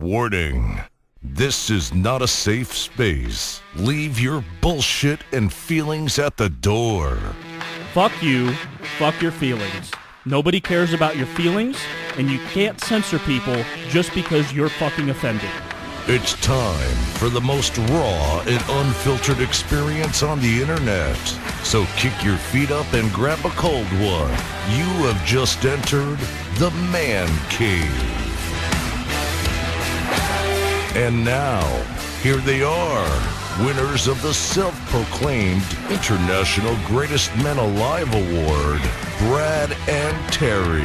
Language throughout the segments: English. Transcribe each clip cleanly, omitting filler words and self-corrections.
Warning. This is not a safe space. Leave your bullshit and feelings at the door. Fuck you. Fuck your feelings. Nobody cares about your feelings, and you can't censor people just because you're fucking offended. It's time for the most raw and unfiltered experience on the internet. So kick your feet up and grab a cold one. You have just entered the Man Cave. And now, here they are, winners of the self-proclaimed International Greatest Men Alive Award, Brad and Terry.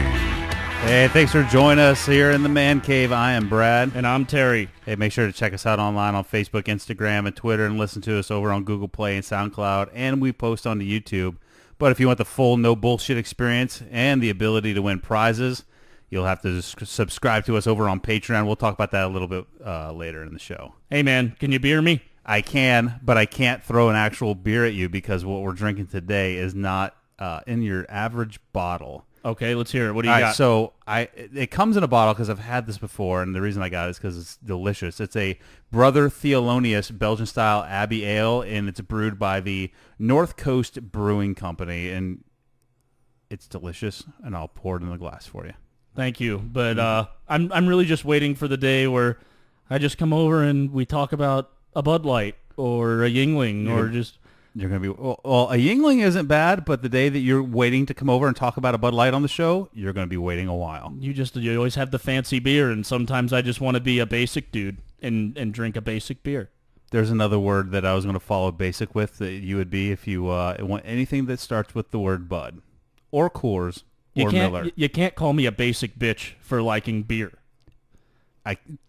Hey, thanks for joining us here in the Man Cave. I am Brad. And I'm Terry. Hey, make sure to check us out online on Facebook, Instagram, and Twitter, and listen to us over on Google Play and SoundCloud, and we post on the YouTube. But if you want the full no bullshit experience and the ability to win prizes, you'll have to subscribe to us over on Patreon. We'll talk about that a little bit later in the show. Hey, man, can you beer me? I can, but I can't throw an actual beer at you because what we're drinking today is not in your average bottle. Okay, let's hear it. What do you got? So it comes in a bottle because I've had this before, and the reason I got it is because it's delicious. It's a Brother Thelonious Belgian-style Abbey Ale, and it's brewed by the North Coast Brewing Company, and it's delicious, and I'll pour it in the glass for you. Thank you, but I'm really just waiting for the day where I just come over and we talk about a Bud Light or a Yingling or just... You're going to be... Well, a Yingling isn't bad, but the day that you're waiting to come over and talk about a Bud Light on the show, you're going to be waiting a while. You always have the fancy beer, and sometimes I just want to be a basic dude and drink a basic beer. There's another word that I was going to follow basic with that you would be if you want anything that starts with the word Bud or Coors. Miller. You can't call me a basic bitch for liking beer.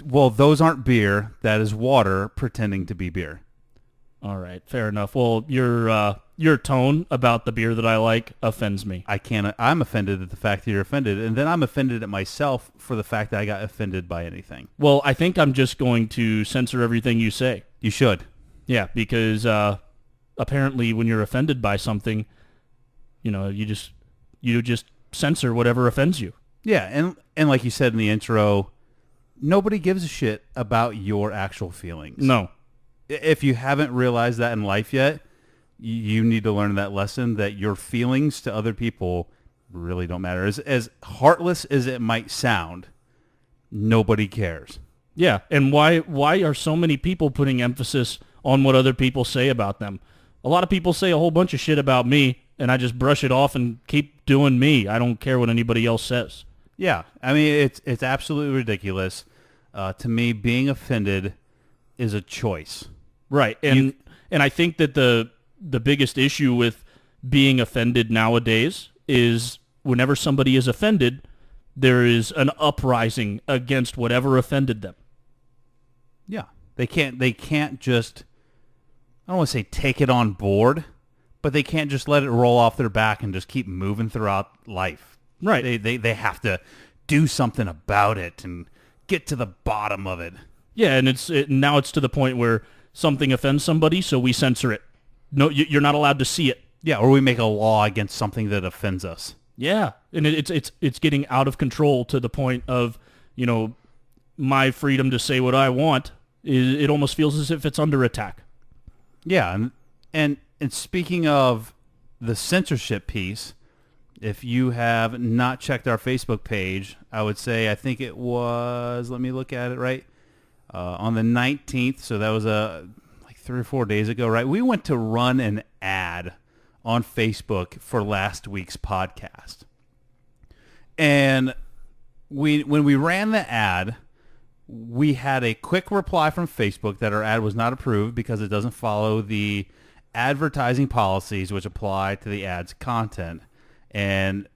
Well, those aren't beer. That is water pretending to be beer. All right, fair enough. Well, your tone about the beer that I like offends me. I'm offended at the fact that you're offended, and then I'm offended at myself for the fact that I got offended by anything. Well, I think I'm just going to censor everything you say. You should. Yeah, because apparently when you're offended by something, you just censor whatever offends you. Yeah, and like you said in the intro, nobody gives a shit about your actual feelings. No. If you haven't realized that in life yet, you need to learn that lesson that your feelings to other people really don't matter. As heartless as it might sound, nobody cares. Yeah, and why are so many people putting emphasis on what other people say about them? A lot of people say a whole bunch of shit about me, and I just brush it off and keep doing me. I don't care what anybody else says. Yeah, I mean, it's absolutely ridiculous. To me, being offended is a choice. Right, and I think that the biggest issue with being offended nowadays is whenever somebody is offended, there is an uprising against whatever offended them. Yeah, they can't just, I don't want to say take it on board, but they can't just let it roll off their back and just keep moving throughout life. Right. They have to do something about it and get to the bottom of it. Yeah, and now it's to the point where something offends somebody, so we censor it. No, you're not allowed to see it. Yeah, or we make a law against something that offends us. Yeah, and it's getting out of control to the point of, my freedom to say what I want. It almost feels as if it's under attack. Yeah, and speaking of the censorship piece, if you have not checked our Facebook page, I would say, I think it was, let me look at it right, on the 19th, so that was like 3 or 4 days ago, right? We went to run an ad on Facebook for last week's podcast. And when we ran the ad, we had a quick reply from Facebook that our ad was not approved because it doesn't follow the advertising policies which apply to the ad's content. And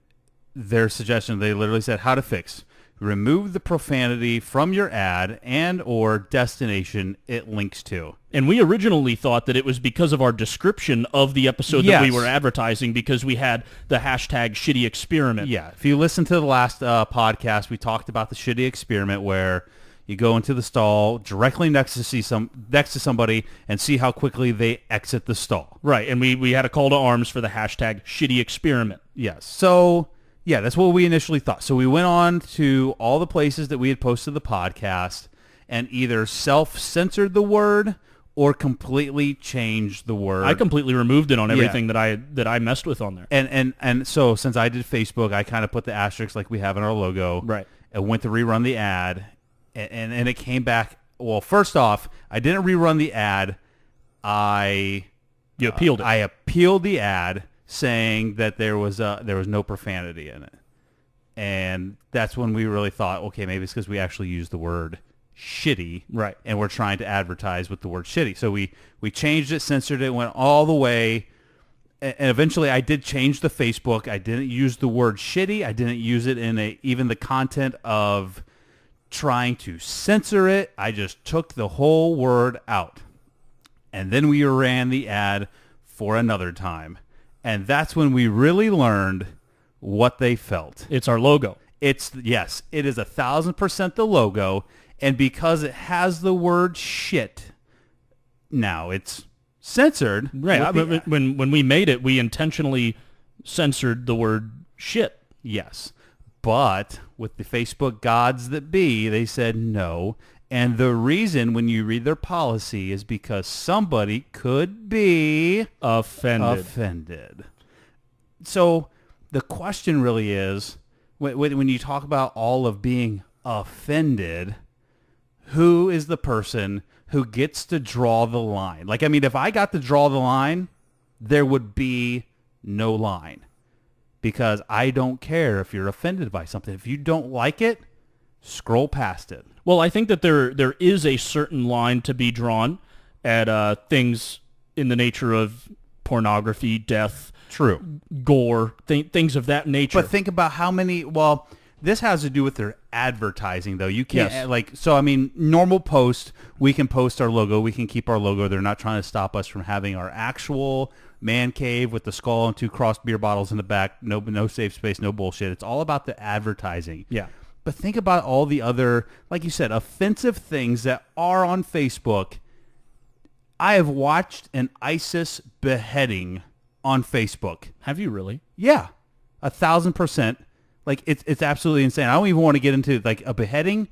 their suggestion, they literally said how to fix. Remove the profanity from your ad and or destination it links to. And we originally thought that it was because of our description of the episode that we were advertising because we had the hashtag shitty experiment. Yeah. If you listen to the last podcast, we talked about the shitty experiment where you go into the stall directly next to somebody and see how quickly they exit the stall. Right. And we had a call to arms for the hashtag shitty experiment. Yes. So yeah, that's what we initially thought. So we went on to all the places that we had posted the podcast, and either self-censored the word or completely changed the word. I completely removed it on everything that I messed with on there. And so since I did Facebook, I kind of put the asterisk like we have in our logo. Right. I went to rerun the ad, and it came back. Well, first off, I didn't rerun the ad. You appealed it. I appealed the ad saying that there was no profanity in it. And that's when we really thought, okay, maybe it's because we actually used the word shitty, right? And we're trying to advertise with the word shitty. So we changed it, censored it, went all the way, and eventually I did change the Facebook. I didn't use the word shitty. I didn't use it in even the content of trying to censor it. I just took the whole word out. And then we ran the ad for another time. And that's when we really learned what they felt. It's our logo. Yes, it is 1,000% the logo. And because it has the word shit, now it's censored. Right. When we made it, we intentionally censored the word shit. Yes. But with the Facebook gods that be, they said no. And the reason when you read their policy is because somebody could be offended. So the question really is, when you talk about all of being offended, who is the person who gets to draw the line? Like, I mean, if I got to draw the line, there would be no line. Because I don't care if you're offended by something. If you don't like it, scroll past it. Well, I think that there is a certain line to be drawn at things in the nature of pornography, death, true, gore, things of that nature. But think about how many. Well, this has to do with their advertising, though. You can't so. I mean, normal post, we can post our logo, we can keep our logo. They're not trying to stop us from having our actual man cave with the skull and 2 crossed beer bottles in the back. No safe space, no bullshit. It's all about the advertising. Yeah. But think about all the other, like you said, offensive things that are on Facebook. I have watched an ISIS beheading on Facebook. Have you really? Yeah, 1,000%. Like, it's absolutely insane. I don't even want to get into, like, a beheading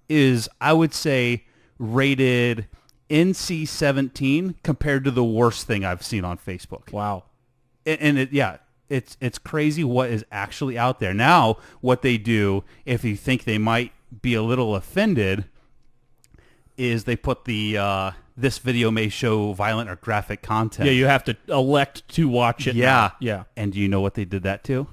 is, I would say, rated NC-17 compared to the worst thing I've seen on Facebook. Wow. And it's crazy what is actually out there. Now, what they do, if you think they might be a little offended, is they put the this video may show violent or graphic content. Yeah, you have to elect to watch it. Yeah. Now. Yeah. And do you know what they did that to?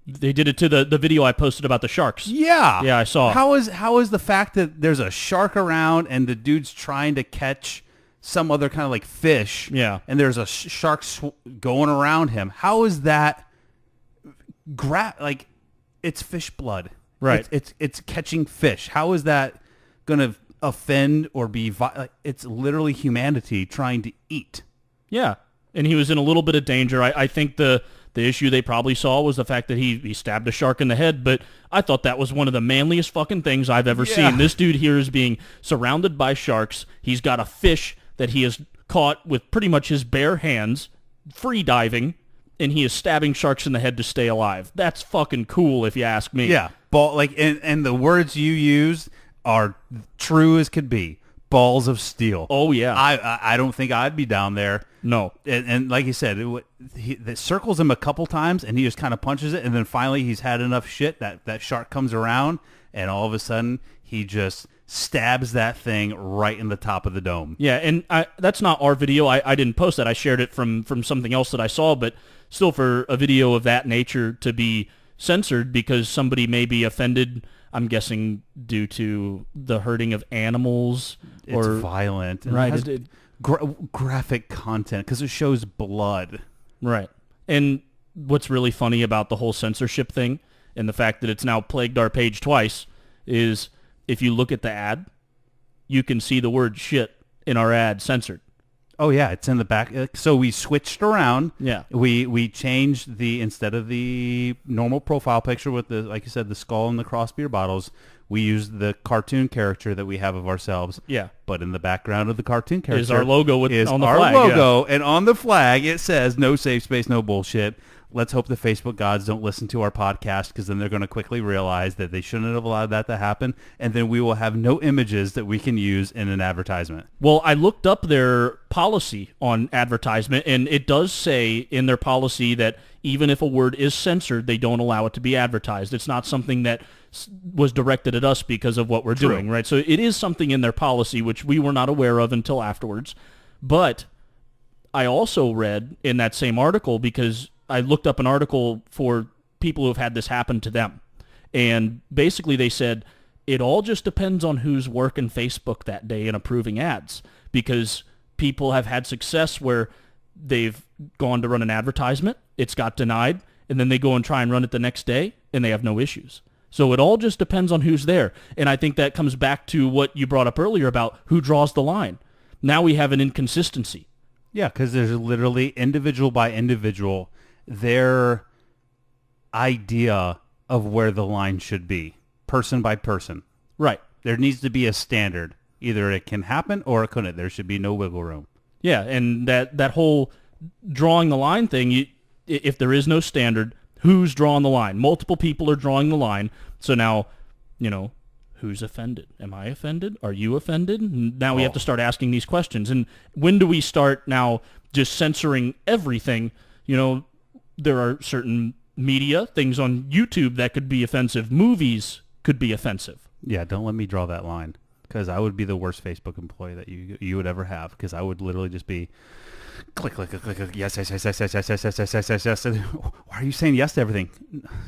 They did it to the video I posted about the sharks. Yeah. Yeah, I saw. How is the fact that there's a shark around and the dude's trying to catch some other kind of like fish, yeah, and there's a shark going around him? How is that like it's fish blood? Right. It's catching fish. How is that going to offend or be it's literally humanity trying to eat? Yeah. And he was in a little bit of danger. I think the issue they probably saw was the fact that he stabbed a shark in the head, but I thought that was one of the manliest fucking things I've ever seen. This dude here is being surrounded by sharks. He's got a fish that he has caught with pretty much his bare hands, free diving, and he is stabbing sharks in the head to stay alive. That's fucking cool if you ask me. Yeah. And the words you used are true as could be. Balls of steel. Oh, yeah. I don't think I'd be down there. No. And like you said, it circles him a couple times, and he just kind of punches it, and then finally he's had enough shit that shark comes around, and all of a sudden he just stabs that thing right in the top of the dome. Yeah, and that's not our video. I didn't post that. I shared it from something else that I saw, but still for a video of that nature to be censored because somebody may be offended, I'm guessing due to the hurting of animals. It's violent. Right. It has graphic content because it shows blood. Right. And what's really funny about the whole censorship thing and the fact that it's now plagued our page twice is if you look at the ad, you can see the word shit in our ad censored. Oh, yeah. It's in the back. So we switched around. Yeah. We changed instead of the normal profile picture with the, like you said, the skull and the cross beer bottles, we used the cartoon character that we have of ourselves. Yeah. But in the background of the cartoon character is our logo on the our flag. Logo. Yeah. And on the flag, it says no safe space, no bullshit. let's hope the Facebook gods don't listen to our podcast, because then they're going to quickly realize that they shouldn't have allowed that to happen, and then we will have no images that we can use in an advertisement. Well, I looked up their policy on advertisement, and it does say in their policy that even if a word is censored, they don't allow it to be advertised. It's not something that was directed at us because of what we're doing, right? So it is something in their policy which we were not aware of until afterwards. But I also read in that same article, because I looked up an article for people who have had this happen to them. And basically they said, it all just depends on who's working Facebook that day and approving ads, because people have had success where they've gone to run an advertisement, it's got denied, and then they go and try and run it the next day, and they have no issues. So it all just depends on who's there. And I think that comes back to what you brought up earlier about who draws the line. Now we have an inconsistency. Yeah, because there's literally individual by individual, their idea of where the line should be, person by person. Right. There needs to be a standard. Either it can happen or it couldn't. There should be no wiggle room. Yeah, and that whole drawing the line thing, if there is no standard, who's drawing the line? Multiple people are drawing the line. So now, who's offended? Am I offended? Are you offended? Now we have to start asking these questions. And when do we start now just censoring everything? There are certain media, things on YouTube that could be offensive. Movies could be offensive. Yeah, don't let me draw that line, because I would be the worst Facebook employee that you would ever have, because I would literally just be click, click, click, click, yes, yes, yes, yes, yes, yes, yes, yes, yes, yes, yes, yes. Why are you saying yes to everything?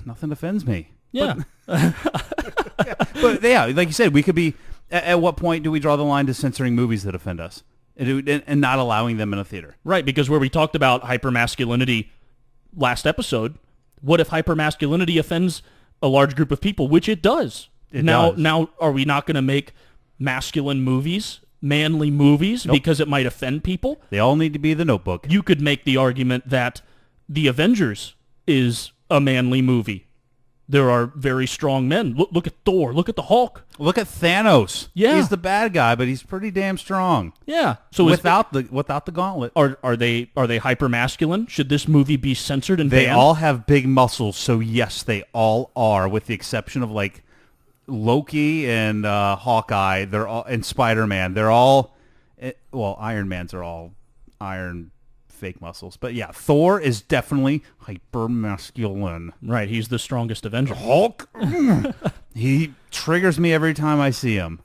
Nothing offends me. Yeah. But yeah, like you said, we could be, at what point do we draw the line to censoring movies that offend us and not allowing them in a theater? Right, because where we talked about hypermasculinity last episode, what if hypermasculinity offends a large group of people, which it does? Now, are we not going to make masculine movies, manly movies, because it might offend people? They all need to be The Notebook. You could make the argument that The Avengers is a manly movie. There are very strong men. Look at Thor. Look at the Hulk. Look at Thanos. Yeah. He's the bad guy, but he's pretty damn strong. Yeah. So without the gauntlet. Are they hyper masculine? Should this movie be censored and They banned? all have big muscles, so yes, they all are, with the exception of like Loki and Hawkeye. They're all, and Spider-Man. They're all, well, Iron Man's are all iron fake muscles. But yeah, Thor is definitely hyper masculine. Right, he's the strongest Avenger. Hulk, he triggers me every time I see him.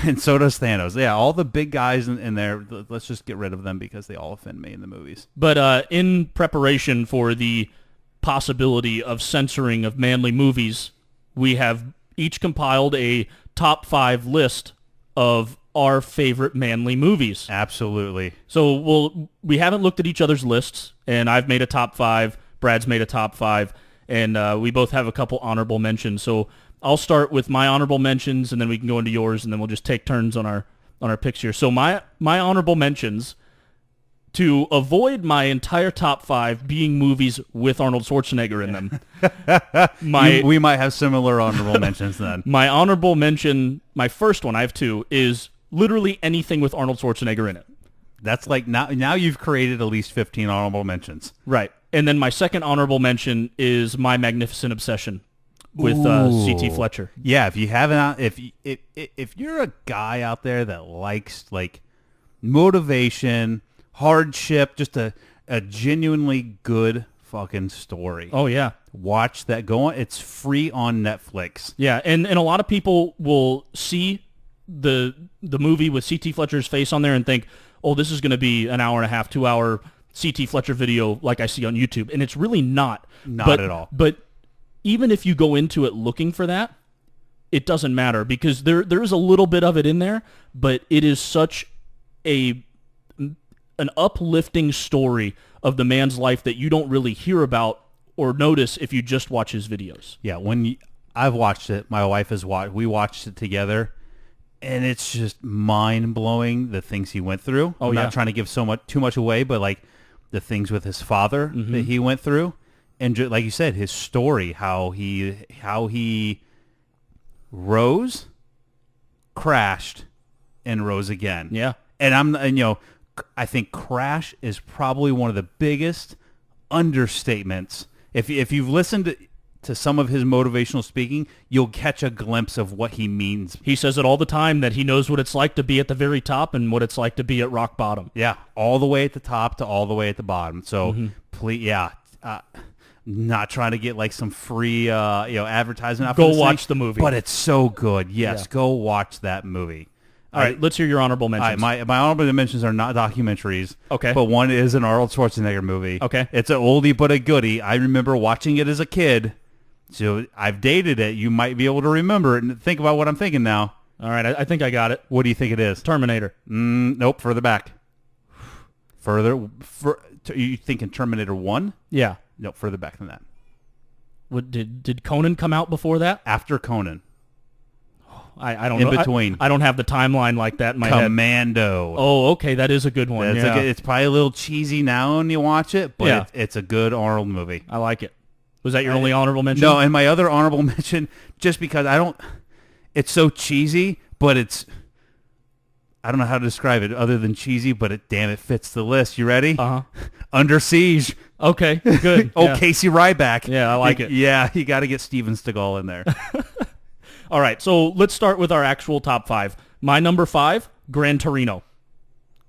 And so does Thanos. Yeah, all the big guys in there, let's just get rid of them because they all offend me in the movies. But in preparation for the possibility of censoring of manly movies, we have each compiled a top 5 list of our favorite manly movies. Absolutely. So we haven't looked at each other's lists, and I've made a top 5, Brad's made a top 5, and we both have a couple honorable mentions. So I'll start with my honorable mentions, and then we can go into yours, and then we'll just take turns on our picks here. So my honorable mentions, to avoid my entire top 5 being movies with Arnold Schwarzenegger in them. We might have similar honorable mentions then. My honorable mention, my first one, I have 2, is literally anything with Arnold Schwarzenegger in it. That's like, now you've created at least 15 honorable mentions. Right. And then my second honorable mention is My Magnificent Obsession with C.T. Fletcher. Yeah, if you haven't, if you're a guy out there that likes like motivation, hardship, just a genuinely good fucking story. Oh yeah, watch that. Go on. It's free on Netflix. Yeah, and a lot of people will see the movie with C.T. Fletcher's face on there and think, oh, this is going to be an hour and a half, 2 hour C.T. Fletcher video like I see on YouTube, and it's really not. Not at all. But even if you go into it looking for that, it doesn't matter, because there is a little bit of it in there, but it is such an uplifting story of the man's life that you don't really hear about or notice if you just watch his videos. Yeah, I've watched it, my wife has watched. We watched it together, and it's just mind blowing the things he went through. Oh, I'm yeah. not trying to give too much away, but like the things with his father that he went through, and like you said, his story, how he rose, crashed, and rose again. Yeah, and I think Crash is probably one of the biggest understatements. If you've listened to some of his motivational speaking, you'll catch a glimpse of what he means. He says it all the time that he knows what it's like to be at the very top and what it's like to be at rock bottom. Yeah, all the way at the top to all the way at the bottom. So please, not trying to get like some free advertisement. After Go watch the movie. but it's so good. Yes, Yeah. go watch that movie. All right, let's hear your honorable mentions. All right, my honorable mentions are not documentaries. Okay. But one is an Arnold Schwarzenegger movie. Okay. It's an oldie but a goodie. I remember watching it as a kid. So I've dated it. You might be able to remember it and think about what I'm thinking now. All right, I think I got it. What do you think it is? Terminator. Nope, further back. You thinking Terminator 1? Yeah. Nope, further back than that. What did Conan come out before that? After Conan. I don't In know. between. I don't have the timeline like that in my head. Commando. Oh, okay, that is a good one. Yeah. It's probably a little cheesy now when you watch it, but Yeah. it's a good Arnold movie. I like it. Was that your only honorable mention? No, and my other honorable mention, just because it's so cheesy, but I don't know how to describe it other than cheesy, but it fits the list. You ready? Uh-huh. Under Siege. Okay, good. Yeah. Casey Ryback. Yeah, I like it. Yeah, you got to get Steven Seagal in there. All right, so let's start with our actual top 5. My number 5, Gran Torino.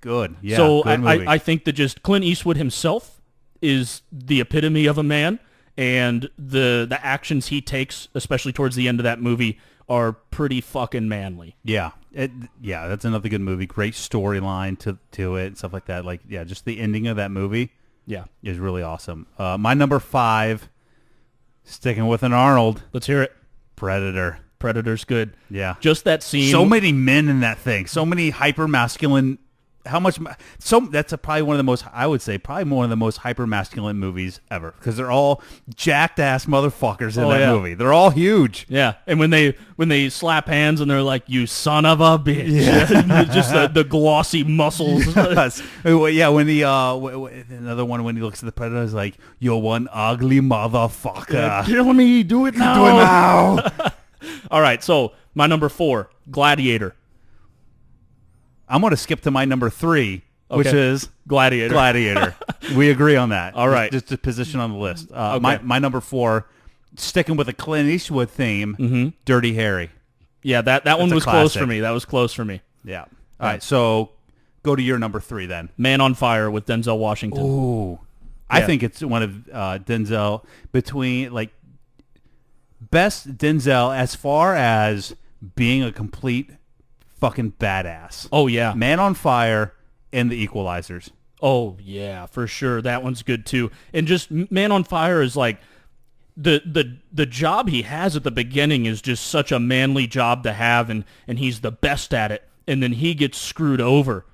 Good. Yeah, So good movie. I think that just Clint Eastwood himself is the epitome of a man, and the actions he takes, especially towards the end of that movie, are pretty fucking manly. Yeah. That's another good movie. Great storyline to it and stuff like that. Just the ending of that movie is really awesome. My number 5, sticking with an Arnold, Let's hear it. Predator. Predator's good. Yeah. Just that scene. So many men in that thing. So many hyper masculine. That's probably one of the most, I would say, probably one of the most hyper masculine movies ever, because they're all jacked ass motherfuckers in that movie. They're all huge. Yeah, and when they slap hands and they're like, "You son of a bitch," just the glossy muscles. Yes. Yeah, when another one, when he looks at the Predator, is like, "You're one ugly motherfucker. Kill me, do it now. Do it now." All right, so my number 4, Gladiator. I'm going to skip to my number 3, which is Gladiator. We agree on that. All right. Just a position on the list. Okay. My number 4, sticking with the Clint Eastwood theme, Dirty Harry. Yeah, that one was close for me. That was close for me. Yeah. All right, so go to your number 3 then. Man on Fire with Denzel Washington. Ooh. I think it's one of Denzel, between best Denzel as far as being a complete fucking badass. Oh yeah. Man on Fire and The Equalizers. Oh yeah, for sure. That one's good too. And just Man on Fire is like the job he has at the beginning is just such a manly job to have, and he's the best at it. And then he gets screwed over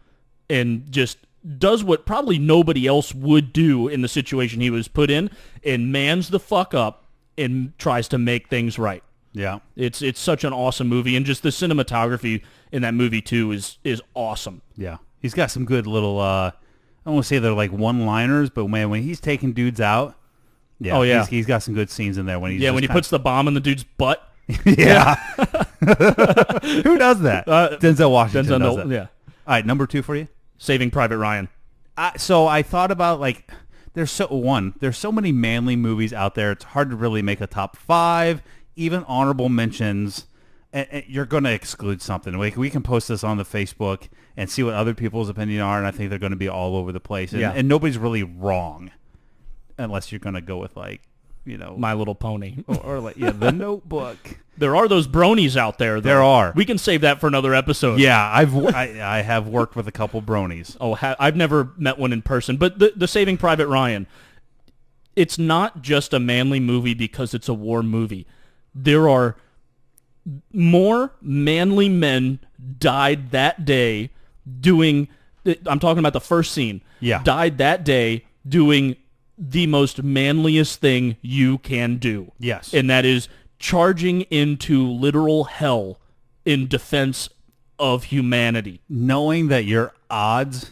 and just does what probably nobody else would do in the situation he was put in, and mans the fuck up and tries to make things right. Yeah. It's such an awesome movie, and just the cinematography in that movie too is awesome. Yeah. He's got some good little I don't want to say they're like one-liners, but man, when he's taking dudes out, he's got some good scenes in there when he's when he puts the bomb in the dude's butt. Yeah. Who does that? Denzel Washington does that. Yeah. All right, number 2 for you. Saving Private Ryan. So I thought about there's so many manly movies out there. It's hard to really make a top 5, even honorable mentions. And you're going to exclude something. We can post this on the Facebook and see what other people's opinion are, and I think they're going to be all over the place. And nobody's really wrong, unless you're going to go with My Little Pony. or The Notebook. There are those bronies out there, though. There are. We can save that for another episode. Yeah, I have worked with a couple bronies. Oh, I've never met one in person. But the Saving Private Ryan, it's not just a manly movie because it's a war movie. There are more manly men died that day doing, I'm talking about the first scene, died that day doing the most manliest thing you can do. Yes. And that is charging into literal hell in defense of humanity. Knowing that your odds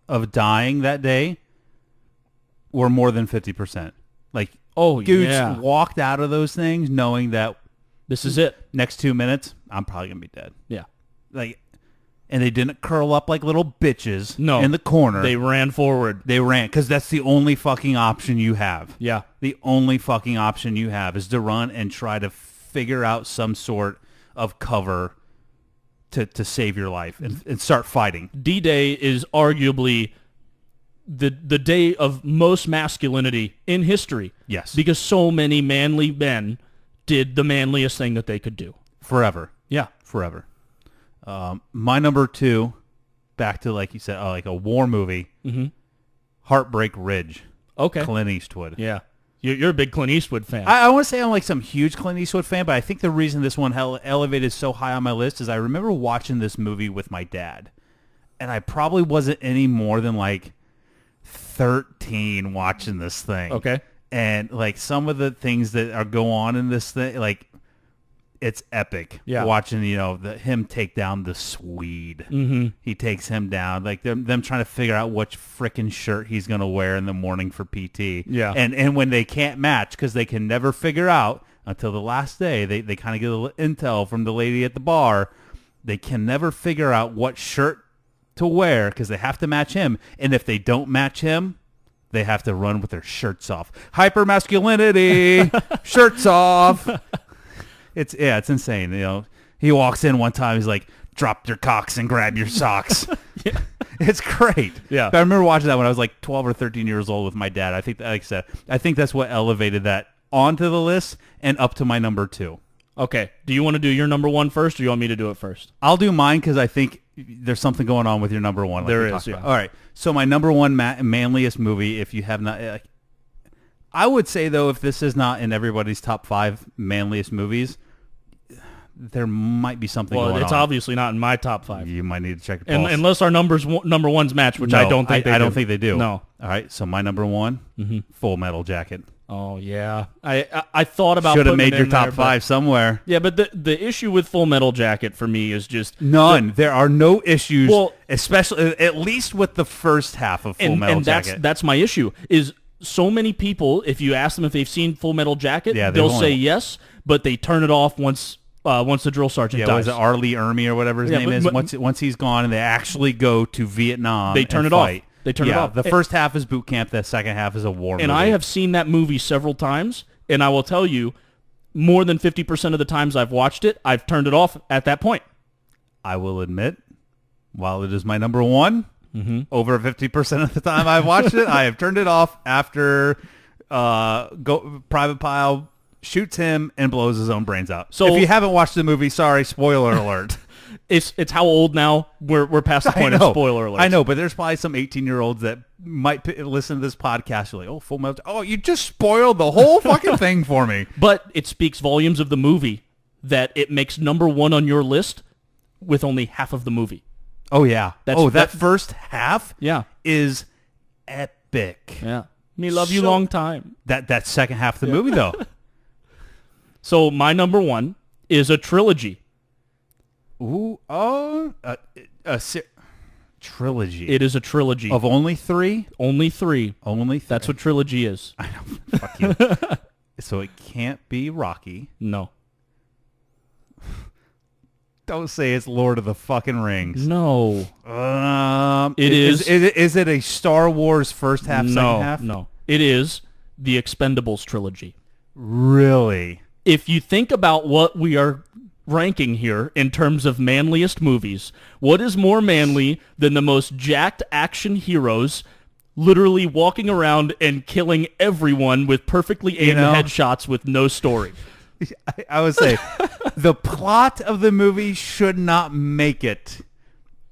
of dying that day were more than 50%. Dudes walked out of those things knowing that this is it. Next 2 minutes, I'm probably going to be dead. Yeah. and they didn't curl up like little bitches No. in the corner. They ran forward. They ran because that's the only fucking option you have. Yeah. The only fucking option you have is to run and try to figure out some sort of cover to save your life and start fighting. D-Day is arguably the day of most masculinity in history. Yes. Because so many manly men did the manliest thing that they could do. Forever. Yeah. Forever. My number 2, back to, like you said, like a war movie, Heartbreak Ridge. Okay. Clint Eastwood. Yeah. You're a big Clint Eastwood fan. I want to say I'm like some huge Clint Eastwood fan, but I think the reason this one elevated so high on my list is I remember watching this movie with my dad, and I probably wasn't any more than like 13 watching this thing. Okay. And like some of the things that are go on in this thing, like it's epic. Yeah. Watching, him take down the Swede. Mm-hmm. He takes him down. Like them trying to figure out which frickin' shirt he's going to wear in the morning for PT. Yeah. And when they can't match because they can never figure out until the last day, they kind of get a little intel from the lady at the bar. They can never figure out what shirt to wear because they have to match him. And if they don't match him, they have to run with their shirts off. Hyper-masculinity, shirts off. It's insane. He walks in one time. He's like, "Drop your cocks and grab your socks." Yeah. It's great. Yeah. But I remember watching that when I was like 12 or 13 years old with my dad. I think, like I said, that's what elevated that onto the list and up to my number 2. Okay. Do you want to do your number 1 first, or do you want me to do it first? I'll do mine because I think there's something going on with your number 1. Like There we is, talked yeah. about. All right. So my number 1 manliest movie, if you have not... I would say, though, if this is not in everybody's top 5 manliest movies, there might be something going on. Well, it's obviously not in my top 5. You might need to check your pulse. Unless our number 1s match, which I don't think they do. I don't think they do. No. All right. So my number 1, Full Metal Jacket. Oh, yeah. I thought about Should have putting made it your in top there, 5 somewhere. Yeah, but the issue with Full Metal Jacket for me is just... None. There are no issues, Well, especially at least with the first half of Full Metal Jacket. That's my issue, is so many people, if you ask them if they've seen Full Metal Jacket, Yeah, they'll they've say only- yes, but they turn it off once the drill sergeant Yeah, dies. was it R. Lee Ermey or whatever his name is? Once he's gone and they actually go to Vietnam, They turn and it off. fight. They turn it off. The first half is boot camp. The second half is a war movie. And I have seen that movie several times, and I will tell you, more than 50% of the times I've watched it, I've turned it off at that point. I will admit, while it is my number 1, over 50% of the time I've watched it, I have turned it off after Private Pile shoots him and blows his own brains out. So if you haven't watched the movie, sorry, spoiler alert. It's how old now? We're past the point of spoiler alert. I know, but there's probably some 18-year-olds that might listen to this podcast. You're like, oh, Full Metal. Oh, you just spoiled the whole fucking thing for me. But it speaks volumes of the movie that it makes number 1 on your list with only half of the movie. Oh yeah. That That first half. Yeah. Is epic. Yeah. Me love you long time. That second half of the movie though. So my number 1 is a trilogy. Ooh, trilogy. It is a trilogy. Of only 3? Only 3. Only 3. That's what trilogy is. I know. Fuck you. So it can't be Rocky. No. Don't say it's Lord of the fucking Rings. No. It is. Is it a Star Wars first half, second half? No. It is the Expendables trilogy. Really? If you think about what we are ranking here in terms of manliest movies, what is more manly than the most jacked action heroes literally walking around and killing everyone with perfectly aimed headshots with no story? I would say the plot of the movie should not make it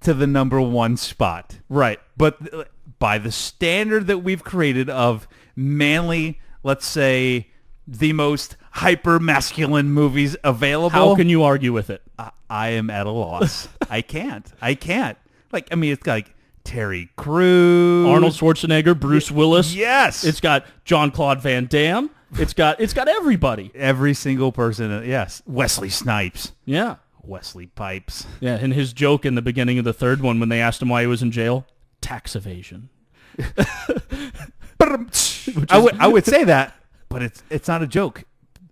to the number 1 spot. Right. But by the standard that we've created of manly, let's say, the most hyper-masculine movies available. How can you argue with it? I am at a loss. I can't. Like, I mean, it's got like Terry Crews, Arnold Schwarzenegger, Bruce Willis. Yes. It's got Jean-Claude Van Damme. It's got everybody. Every single person. Yes. Wesley Snipes. Yeah. Wesley Pipes. Yeah, and his joke in the beginning of the third one when they asked him why he was in jail, tax evasion. I would say that, but it's not a joke.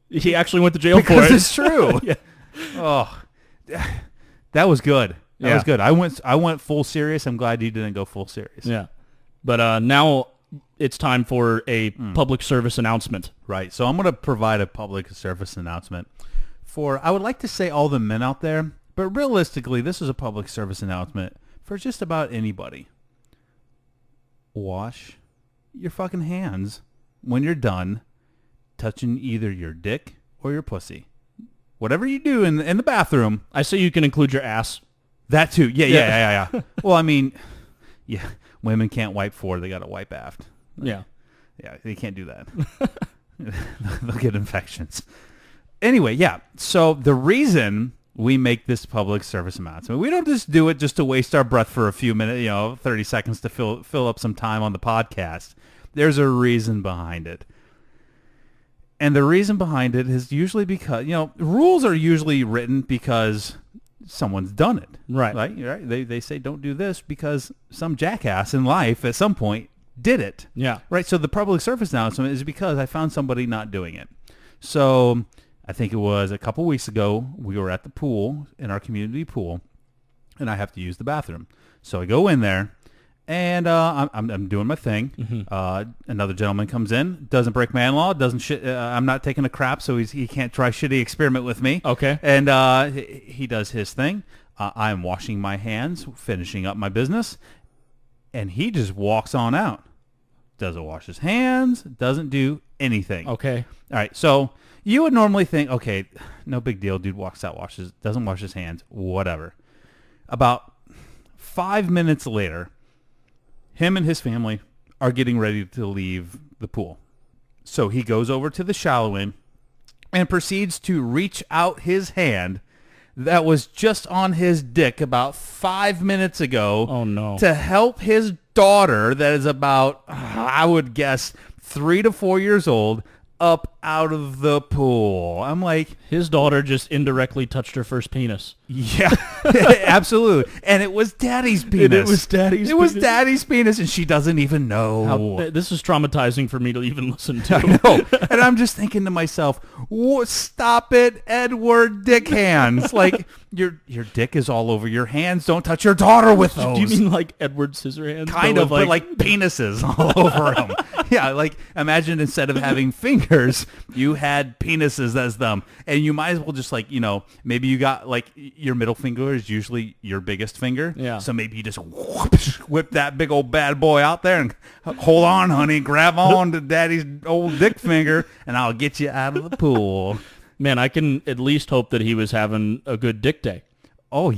He actually went to jail because for it. It's true. Yeah. Oh, that was good. That was good. I went full serious. I'm glad you didn't go full serious. Yeah. But now it's time for a public service announcement. Right. So I'm going to provide a public service announcement for, I would like to say all the men out there, but realistically, this is a public service announcement for just about anybody. Wash your fucking hands when you're done touching either your dick or your pussy. Whatever you do in the bathroom. I say you can include your ass. That too. Yeah. Well, I mean, yeah, women can't wipe forward. They got to wipe aft. Yeah. Yeah, they can't do that. They'll get infections. Anyway, yeah. So the reason we make this public service announcement, we don't just do it just to waste our breath for a few minutes, 30 seconds to fill up some time on the podcast. There's a reason behind it. And the reason behind it is usually because, rules are usually written because someone's done it. Right. Right? They say don't do this because some jackass in life at some point did it. Yeah. Right. So the public service announcement is because I found somebody not doing it. So I think it was a couple weeks ago, we were at the pool, in our community pool, and I have to use the bathroom. So I go in there, and I'm doing my thing. Mm-hmm. Another gentleman comes in, doesn't break man law, doesn't shit. I'm not taking a crap, so he can't try shitty experiment with me. Okay. And he does his thing. I'm washing my hands, finishing up my business, and he just walks on out. Doesn't wash his hands, doesn't do anything. Okay. All right, so you would normally think, okay, no big deal. Dude walks out, doesn't wash his hands, whatever. About 5 minutes later, him and his family are getting ready to leave the pool. So he goes over to the shallow end and proceeds to reach out his hand that was just on his dick about 5 minutes ago. Oh, no. To help his daughter that is about, I would guess, 3 to 4 years old up out of the pool. I'm like, his daughter just indirectly touched her first penis. yeah, absolutely. And it was daddy's penis. It was daddy's penis, and she doesn't even know. This is traumatizing for me to even listen to. I know. And I'm just thinking to myself, stop it, Edward Dick Hands. Like, your dick is all over your hands. Don't touch your daughter with those. Do you mean like Edward Scissorhands? Kind of, but like penises all over him. Yeah, like imagine instead of having fingers, you had penises as them. And you might as well just like, maybe you got like your middle finger is usually your biggest finger. Yeah. So maybe you just whip that big old bad boy out there and hold on, honey, grab on to daddy's old dick finger and I'll get you out of the pool. Man, I can at least hope that he was having a good dick day. Oh,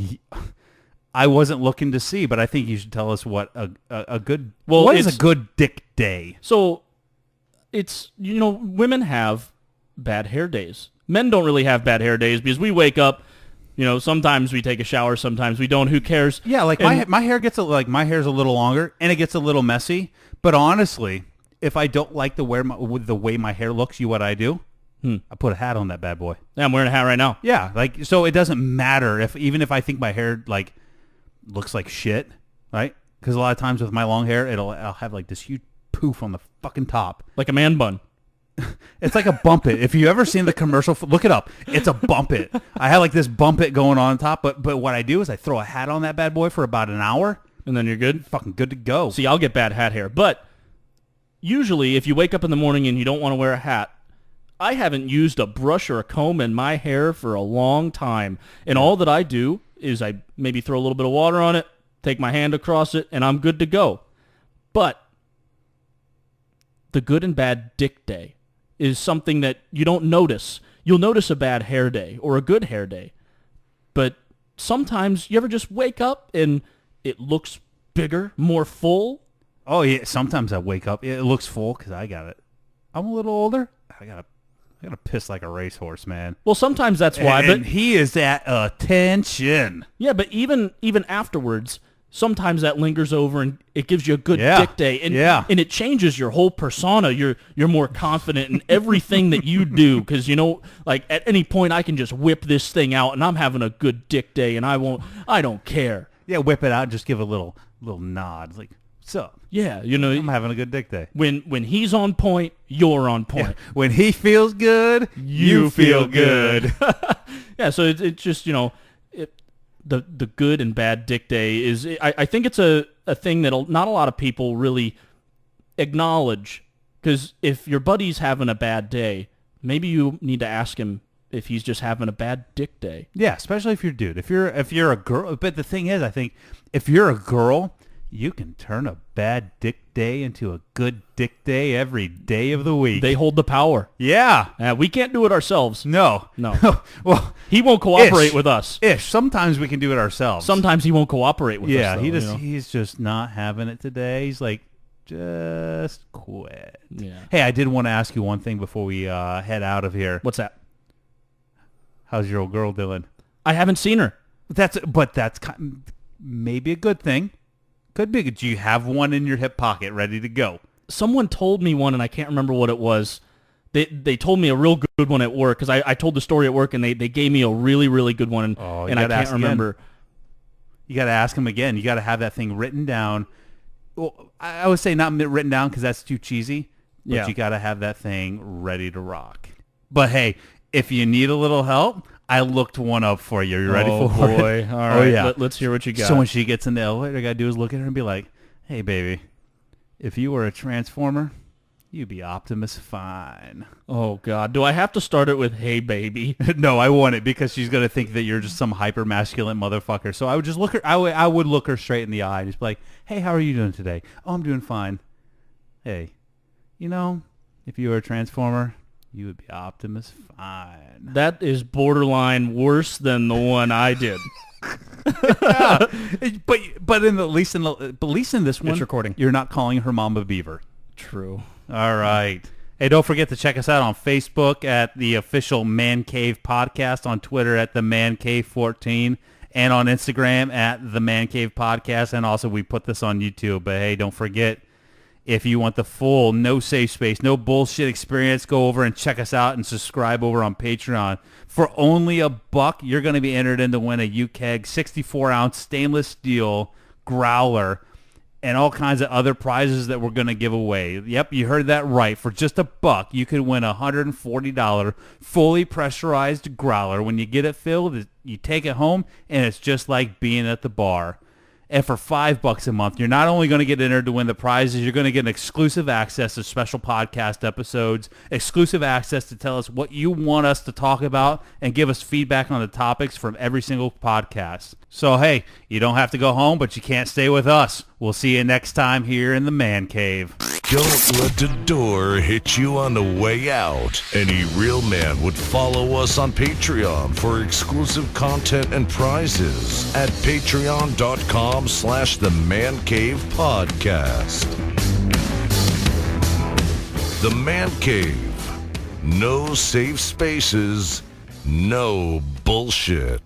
I wasn't looking to see, but I think you should tell us what a good... Well, what is a good dick day? So, it's, women have bad hair days. Men don't really have bad hair days because we wake up, sometimes we take a shower, sometimes we don't. Who cares? Yeah, like my hair gets my hair's a little longer and it gets a little messy. But honestly, if I don't like the way my hair looks, what I do? I put a hat on that bad boy. Yeah, I'm wearing a hat right now. Yeah, like so it doesn't matter even if I think my hair like looks like shit, right? Because a lot of times with my long hair, I'll have like this huge poof on the fucking top, like a man bun. It's like a bump it. If you ever seen the commercial, look it up. It's a bump it. I have like this bump it going on top, but what I do is I throw a hat on that bad boy for about an hour, and then you're good. Fucking good to go. See, I'll get bad hat hair, but usually if you wake up in the morning and you don't want to wear a hat, I haven't used a brush or a comb in my hair for a long time, and all that I do is I maybe throw a little bit of water on it, take my hand across it, and I'm good to go. But the good and bad dick day is something that you don't notice. You'll notice a bad hair day or a good hair day. But sometimes you ever just wake up and it looks bigger, more full? Oh, yeah. Sometimes I wake up. It looks full because I got it. I'm a little older. I got to piss like a racehorse, man. Well, sometimes that's why. And he is at attention. Yeah, but even afterwards, sometimes that lingers over and it gives you a good dick day. And, and it changes your whole persona. You're more confident in everything that you do because, like at any point I can just whip this thing out and I'm having a good dick day and I don't care. Yeah, whip it out and just give a little nod. Like, what's up? Yeah, I'm having a good dick day. When he's on point, you're on point. Yeah. When he feels good, you feel good. Yeah, so it's just, the good and bad dick day is, I think it's a thing that not a lot of people really acknowledge. Because if your buddy's having a bad day, maybe you need to ask him if he's just having a bad dick day. Yeah, especially if you're a dude. If you're a girl, but the thing is, I think if you're a girl, you can turn a bad dick day into a good dick day every day of the week. They hold the power. Yeah. We can't do it ourselves. No. Well, he won't cooperate with us. Sometimes we can do it ourselves. Sometimes he won't cooperate with us. Yeah, though, he's just not having it today. He's like, just quit. Yeah. Hey, I did want to ask you one thing before we head out of here. What's that? How's your old girl doing? I haven't seen her. That's maybe a good thing. Could be. Do you have one in your hip pocket ready to go? Someone told me one, and I can't remember what it was. They told me a real good one at work, because I told the story at work, and they gave me a really, really good one, and I can't remember. Again. You got to ask them again. You got to have that thing written down. Well, I would say not written down because that's too cheesy, but you got to have that thing ready to rock. But hey, if you need a little help, I looked one up for you. You ready for it? Oh, boy. All right. Oh, yeah. Let's hear what you got. So when she gets in the elevator, all I got to do is look at her and be like, hey, baby, if you were a Transformer, you'd be Optimus Fine. Oh, God. Do I have to start it with, hey, baby? No, I want it because she's going to think that you're just some hyper-masculine motherfucker. So I would just look her, I would look her straight in the eye and just be like, hey, how are you doing today? Oh, I'm doing fine. Hey, if you were a Transformer, you would be Optimus Fine. That is borderline worse than the one I did. Yeah. But at least in this one, It's recording. You're not calling her Mama Beaver. True. All right. Hey, don't forget to check us out on Facebook at the official Man Cave Podcast, on Twitter at the Man Cave 14, and on Instagram at the Man Cave Podcast. And also we put this on YouTube. But hey, don't forget, if you want the full, no safe space, no bullshit experience, go over and check us out and subscribe over on Patreon. For only $1, you're going to be entered in to win a UKEG 64-ounce stainless steel growler and all kinds of other prizes that we're going to give away. Yep, you heard that right. For just $1, you could win a $140 fully pressurized growler. When you get it filled, you take it home, and it's just like being at the bar. And for $5 a month, you're not only going to get entered to win the prizes, you're going to get exclusive access to special podcast episodes, exclusive access to tell us what you want us to talk about, and give us feedback on the topics from every single podcast. So, hey, you don't have to go home, but you can't stay with us. We'll see you next time here in the Man Cave. Don't let the door hit you on the way out. Any real man would follow us on Patreon for exclusive content and prizes at patreon.com/The Man Cave Podcast. The Man Cave. No safe spaces, no bullshit.